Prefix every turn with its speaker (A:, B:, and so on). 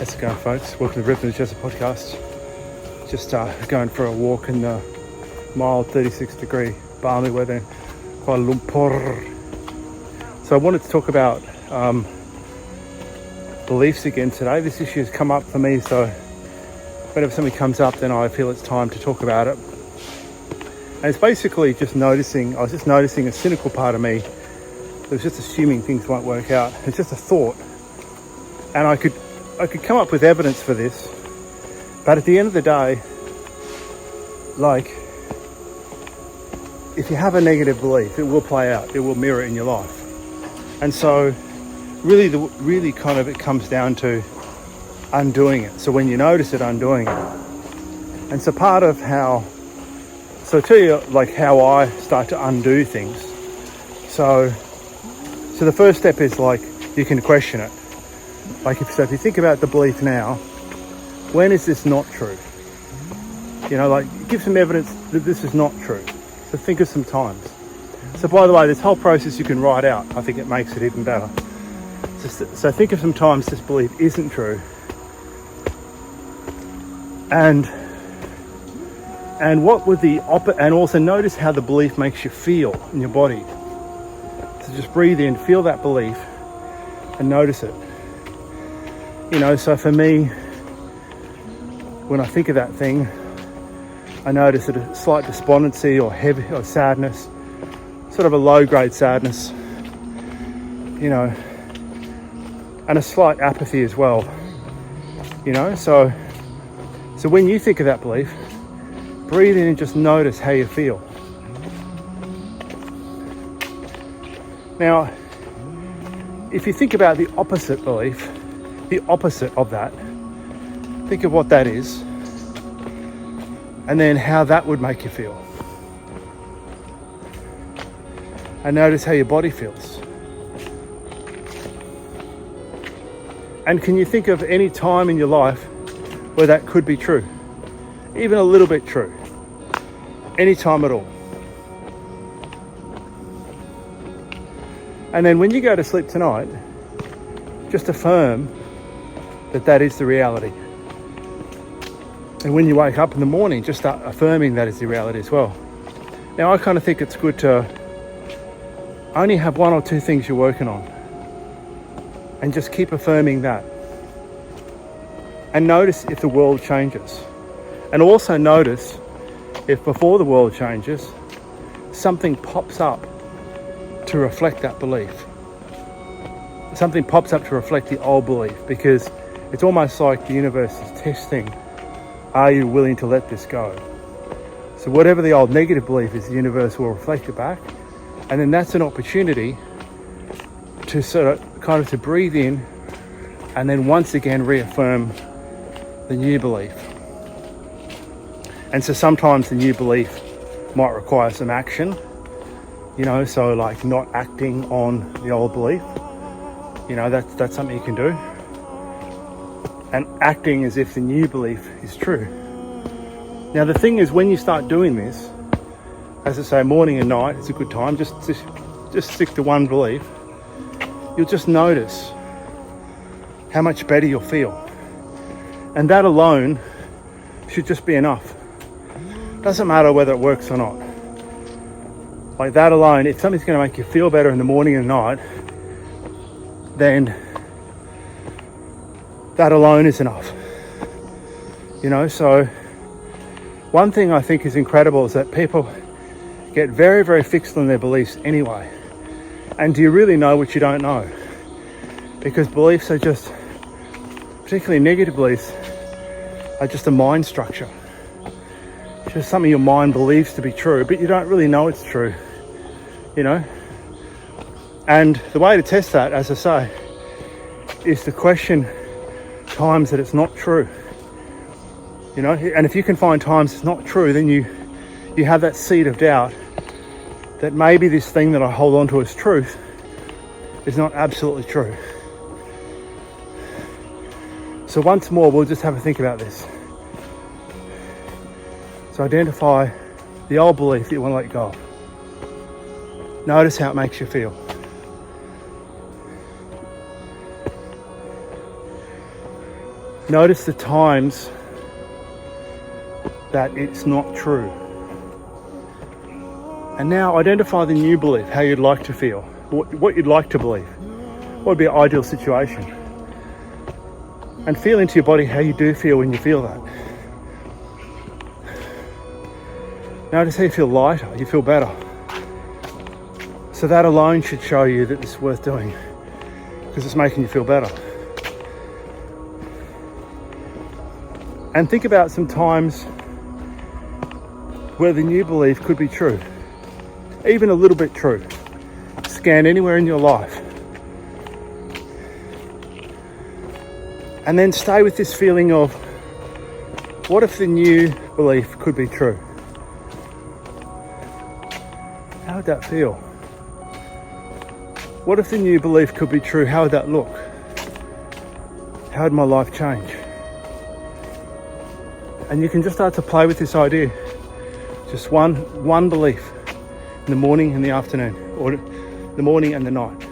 A: How's it going, folks? Welcome to the Rhythm of Jeza podcast. Just going for a walk in the mild 36-degree balmy weather in Kuala Lumpur. So I wanted to talk about beliefs again today. This issue has come up for me, so whenever something comes up, then I feel it's time to talk about it. And it's basically I was just noticing a cynical part of me that was just assuming things won't work out. It's just a thought. And I could come up with evidence for this, but at the end of the day, like, if you have a negative belief, it will play out, it will mirror in your life. And so really kind of it comes down to undoing it. So when you notice it, undoing it. And so I'll tell you like how I start to undo things. So the first step is like, you can question it. Like if you think about the belief now, when is this not true? You know, like give some evidence that this is not true. So think of some times. So by the way, this whole process you can write out. I think it makes it even better. So think of some times this belief isn't true. And what would and also notice how the belief makes you feel in your body. So just breathe in, feel that belief and notice it. You know, so for me, when I think of that thing, I notice a slight despondency or heavy or sadness, sort of a low-grade sadness, you know, and a slight apathy as well, you know. So when you think of that belief, breathe in and just notice how you feel. Now, if you think about the opposite belief, the opposite of that, think of what that is, and then how that would make you feel. And notice how your body feels. And can you think of any time in your life where that could be true? Even a little bit true. Any time at all. And then when you go to sleep tonight, just affirm that is the reality. And when you wake up in the morning, just start affirming that is the reality as well. Now, I kind of think it's good to only have one or two things you're working on and just keep affirming that. And notice if the world changes. And also notice if before the world changes, something pops up to reflect that belief. Something pops up to reflect the old belief, because it's almost like the universe is testing, are you willing to let this go? So whatever the old negative belief is, the universe will reflect it back. And then that's an opportunity to to breathe in and then once again reaffirm the new belief. And so sometimes the new belief might require some action, you know, so like not acting on the old belief, you know, that's something you can do. And acting as if the new belief is true. Now the thing is, when you start doing this, as I say, morning and night, it's a good time, just stick to one belief. You'll just notice how much better you'll feel. And that alone should just be enough. Doesn't matter whether it works or not. Like that alone, if something's going to make you feel better in the morning and night, then that alone is enough. You know, so one thing I think is incredible is that people get very, very fixed on their beliefs anyway. And do you really know what you don't know? Because beliefs are just, particularly negative beliefs, are just a mind structure. It's just something your mind believes to be true, but you don't really know it's true, you know? And the way to test that, as I say, is to question times that it's not true, you know. And if you can find times it's not true, then you have that seed of doubt that maybe this thing that I hold on to as truth is not absolutely true. So once more, we'll just have a think about this. So identify the old belief that you want to let go of. Notice how it makes you feel. Notice the times that it's not true. And now identify the new belief, how you'd like to feel, what you'd like to believe. What would be an ideal situation? And feel into your body how you do feel when you feel that. Notice how you feel lighter, you feel better. So that alone should show you that it's worth doing, because it's making you feel better. And think about some times where the new belief could be true, even a little bit true. Scan anywhere in your life. And then stay with this feeling of, what if the new belief could be true? How would that feel? What if the new belief could be true? How would that look? How would my life change? And you can just start to play with this idea. Just one belief in the morning and the afternoon, or the morning and the night.